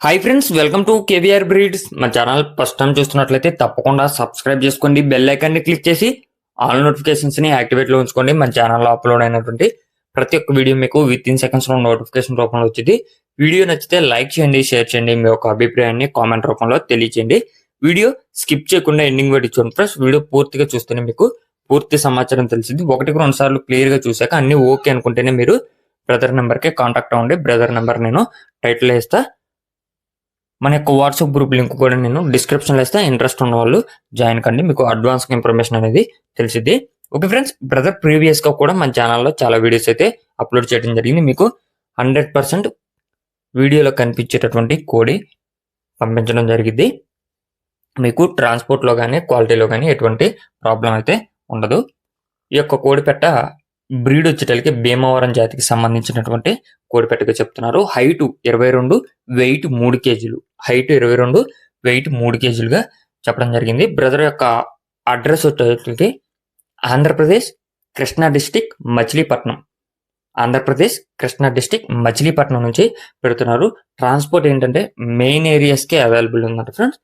Hi friends, welcome to KVR breeds. మా channel first time చూస్తున్నట్లయితే తప్పకుండా సబ్స్క్రైబ్ చేసుకోండి, బెల్ ఐకాన్ని క్లిక్ చేసి ఆల్ నోటిఫికేషన్స్ని యాక్టివేట్లో ఉంచుకోండి. మన ఛానల్లో అప్లోడ్ అయినటువంటి ప్రతి ఒక్క వీడియో మీకు విత్ ఇన్ సెకండ్స్లో నోటిఫికేషన్ రూపంలో వచ్చింది. వీడియో నచ్చితే లైక్ చేయండి, షేర్ చేయండి, మీ యొక్క అభిప్రాయాన్ని కామెంట్ రూపంలో తెలియచేయండి. వీడియో స్కిప్ చేయకుండా ఎండింగ్ వరకు చూడండి ఫ్రెండ్స్. వీడియో పూర్తిగా చూస్తేనే మీకు పూర్తి సమాచారం తెలిసింది. ఒకటికి రెండు సార్లు క్లియర్గా చూసాక అన్ని ఓకే అనుకుంటేనే మీరు బ్రదర్ నెంబర్కి కాంటాక్ట్ అవ్వండి. బ్రదర్ నెంబర్ నేను టైటిల్ వేస్తా. మన యొక్క వాట్సాప్ గ్రూప్ లింక్ కూడా నేను డిస్క్రిప్షన్లో ఇస్తే, ఇంట్రెస్ట్ ఉన్న వాళ్ళు జాయిన్ కండి, మీకు అడ్వాన్స్ ఇన్ఫర్మేషన్ అనేది తెలిసింది. ఓకే ఫ్రెండ్స్, బ్రదర్ ప్రీవియస్గా కూడా మన ఛానల్లో చాలా వీడియోస్ అయితే అప్లోడ్ చేయడం జరిగింది. మీకు 100% వీడియోలో కనిపించేటటువంటి కోడి పంపించడం జరిగింది. మీకు ట్రాన్స్పోర్ట్లో కానీ క్వాలిటీలో కానీ ఎటువంటి ప్రాబ్లం అయితే ఉండదు. ఈ యొక్క కోడిపెట్ట బ్రీడ్ వచ్చేటలకి భీమవరం జాతికి సంబంధించినటువంటి కోడిపెట్టగా చెప్తున్నారు. హైట్ 22, వెయిట్ 3 కేజీలు. హైట్ 22, వెయిట్ 3 కేజీలుగా చెప్పడం జరిగింది. బ్రదర్ యొక్క అడ్రస్ వచ్చేటలకి ఆంధ్రప్రదేశ్ కృష్ణా డిస్టిక్ మచిలీపట్నం. ఆంధ్రప్రదేశ్ కృష్ణా డిస్టిక్ మచిలీపట్నం నుంచి పెడుతున్నారు. ట్రాన్స్పోర్ట్ ఏంటంటే మెయిన్ ఏరియాస్కి అవైలబుల్ ఉందంట ఫ్రెండ్స్.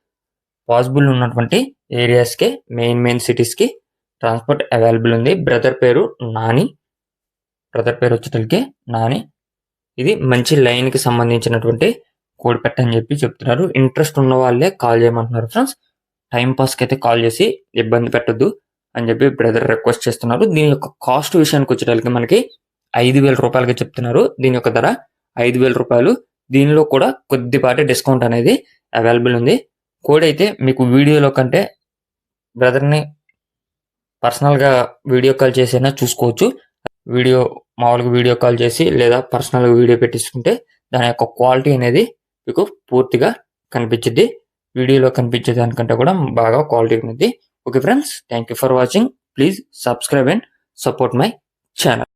పాసిబుల్ ఉన్నటువంటి ఏరియాస్కి మెయిన్ సిటీస్కి ట్రాన్స్పోర్ట్ అవైలబుల్ ఉంది. బ్రదర్ పేరు నాని. బ్రదర్ పేరు వచ్చేటలకి నాని. ఇది మంచి లైన్కి సంబంధించినటువంటి కోడిపెట్ట అని చెప్పి చెప్తున్నారు. ఇంట్రెస్ట్ ఉన్న వాళ్ళే కాల్ చేయమంటున్నారు ఫ్రెండ్స్. టైం పాస్కి అయితే కాల్ చేసి ఇబ్బంది పెట్టద్దు అని చెప్పి బ్రదర్ రిక్వెస్ట్ చేస్తున్నారు. దీని యొక్క కాస్ట్ విషయానికి వచ్చేటలకి మనకి 5,000 రూపాయలకి చెప్తున్నారు. దీని యొక్క ధర 5,000 రూపాయలు. దీనిలో కూడా కొద్దిపాటి డిస్కౌంట్ అనేది అవైలబుల్ ఉంది. కోడి అయితే మీకు వీడియోలో కంటే బ్రదర్ని పర్సనల్గా వీడియో కాల్ చేసైనా చూసుకోవచ్చు. మామూలుగా వీడియో కాల్ చేసి లేదా పర్సనల్గా వీడియో పెట్టించుకుంటే దాని యొక్క క్వాలిటీ అనేది మీకు పూర్తిగా కనిపించింది. వీడియోలో కనిపించే దానికంటే కూడా బాగా క్వాలిటీ ఉంది. Okay friends, thank you for watching. Please subscribe and support my channel.